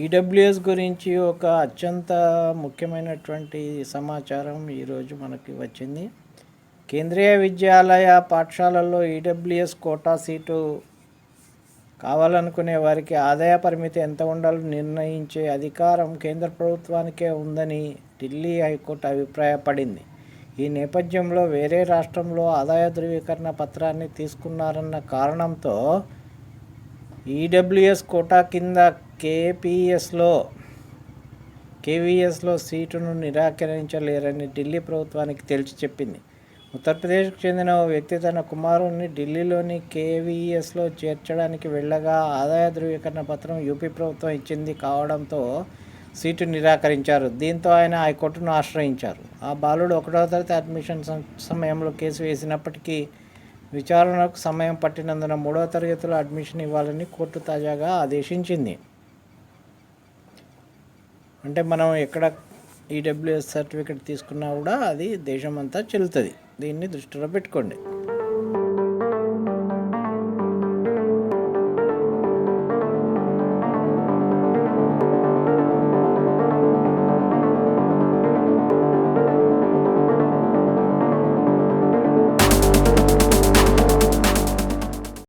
EWS గురించి ఒక అత్యంత ముఖ్యమైనటువంటి సమాచారం ఈరోజు మనకి వచ్చింది. కేంద్రీయ విద్యాలయ పాఠశాలల్లో ఈడబ్ల్యూఎస్ కోటా సీటు కావాలనుకునే వారికి ఆదాయ పరిమితి ఎంత ఉండాలో నిర్ణయించే అధికారం కేంద్ర ప్రభుత్వానికే ఉందని ఢిల్లీ హైకోర్టు అభిప్రాయపడింది. ఈ నేపథ్యంలో వేరే రాష్ట్రంలో ఆదాయ ధృవీకరణ పత్రాన్ని తీసుకున్నారన్న కారణంతో ఈడబ్ల్యూఎస్ కోటా కింద కేవీఎస్లో సీటును నిరాకరించలేరని ఢిల్లీ ప్రభుత్వానికి తేల్చి చెప్పింది. ఉత్తరప్రదేశ్కు చెందిన ఓ వ్యక్తి తన కుమారుణ్ణి ఢిల్లీలోని కేవీఎస్లో చేర్చడానికి వెళ్ళగా ఆదాయ ధృవీకరణ పత్రం యూపీ ప్రభుత్వం ఇచ్చింది కావడంతో సీటు నిరాకరించారు. దీంతో ఆయన హైకోర్టును ఆశ్రయించారు. ఆ బాలుడు 1వ తరగతి అడ్మిషన్ సమయంలో కేసు వేసినప్పటికీ విచారణకు సమయం పట్టినందున 3వ తరగతిలో అడ్మిషన్ ఇవ్వాలని కోర్టు తాజాగా ఆదేశించింది. అంటే మనం ఎక్కడ ఈడబ్ల్యూఎస్ సర్టిఫికేట్ తీసుకున్నా కూడా అది దేశమంతా చెల్లుతుంది. దీన్ని దృష్టిలో పెట్టుకోండి.